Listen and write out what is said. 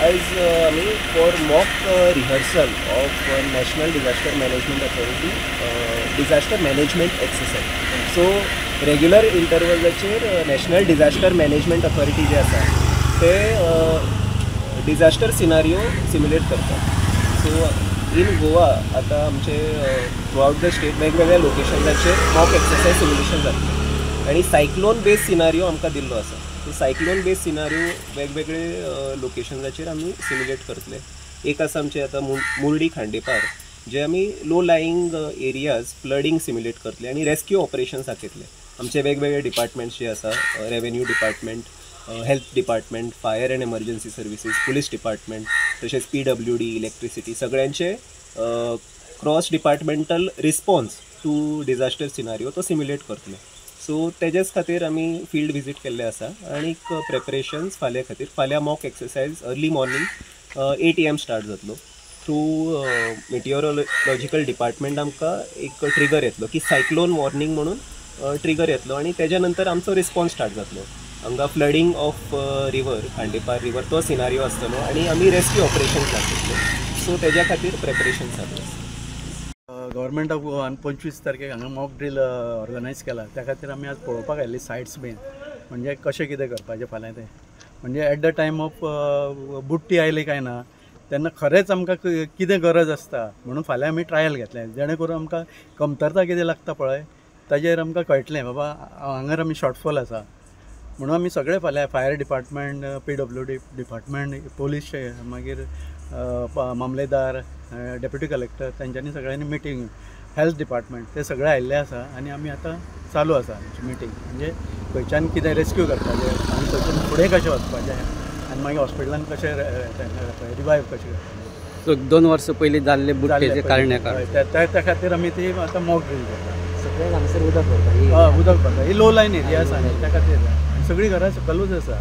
आज आम्ही for mock rehearsal of national disaster management authority disaster management exercise. So regular इंटरवलाचेर national disaster management authority जे आसा ते डिझास्टर सिनारियो सिम्युलेट करतात. सो इन गोवा आता आमचे थ्रू आउट द स्टेट वेगवेगळ्या लोकेशन्साचेर मॉक एक्सरसाइज सिम्युलेशन जातलें आणि सायक्लोन बेस्ड सिनारियो आमकां दिल्लो आसा. सो सायक्लोन बेस्ड सिनारियो वेगवेगळे लोकेशन्साचेर आमी सिम्युलेट करतले. एक आसा आमचे आतां मुर्डी खांडेपार जे आमी low lying areas flooding simulate करतले आणि रेस्क्यू ऑपरेशन्स दाखयतले. आमचे वेगवेगळे डिपार्टमेंट्स जे आसा revenue department, health department, fire and emergency services, police department, तशेंच PWD, इलेक्ट्रिसिटी सगळ्यांचे cross departmental response to disaster scenario तो सिम्युलेट करतले. सो तेजेच खातीर आमी फिल्ड विजीट केल्ले आसा आणि प्रेपरेशन्स फाल्यां खातीर. फाल्यां mock exercise early morning 8 AM start जातलो. थ्रू मेटिओरोलॉजिकल डिपार्टमेंट आमकां एक ट्रिगर येतलो की सायक्लोन वॉर्निंग म्हणून ट्रिगर येतलो आणि तेज्या नंतर आमचो रिस्पॉन्स स्टार्ट जातलो. हांगा flooding of river Khandepar river तो सिनारियो आसतलो आणि आमी रेस्क्यू ऑपरेशन्स दाखयतले. सो तेज्या खातीर प्रेपरेशन्स जातले. गव्हर्मेंट ऑफ गोवान 25 तारखेक हांगा मॉक ड्रील ऑर्गनायज केला. त्या खातीर आमी आज पळोवपाक आयिल्ली सायट्स बीन म्हणजे कशें कितें करपाचें फाल्यां तें. म्हणजे एट द टायम ऑफ बुट्टी आयली काय ना तेन्ना खरेंच आमकां कितें गरज आसता म्हणून फाल्यां आमी ट्रायल घेतलें. जेणे करून आमकां कमतरता कितें लागता पळय ताजेर आमकां कळटलें बाबा हांगार आमी शॉर्टफॉल आसा म्हणून आमी सगळे फाल्यां fire department, PWD department, police, मागीर मामलेदार, डेप्युटी कलेक्टर तेंच्यांनी सगळ्यांनी मिटींग, हेल्थ डिपार्टमेंट ते सगळे आयिल्ले आसा आणि आमी आतां चालू आसा आमची मिटींग. म्हणजे खंयच्यान कितें रेस्क्यू करपाचें आनी थंयच्यान फुडें कशें वचपाचें आनी मागीर हॉस्पिटलान कशें रिवायव कशें करपाचें. सो 2 वर्सां पयलीं जाल्ले बुट्टेचे कारणाकार त्या खातीर आमी ती आतां मॉक ड्रील करता. सगळ्याक हांगसर उदक भरता. उदक भरता. ही लो लायन एरिया आसा न्ही त्या खातीर सगळीं घरां सकलूच आसा.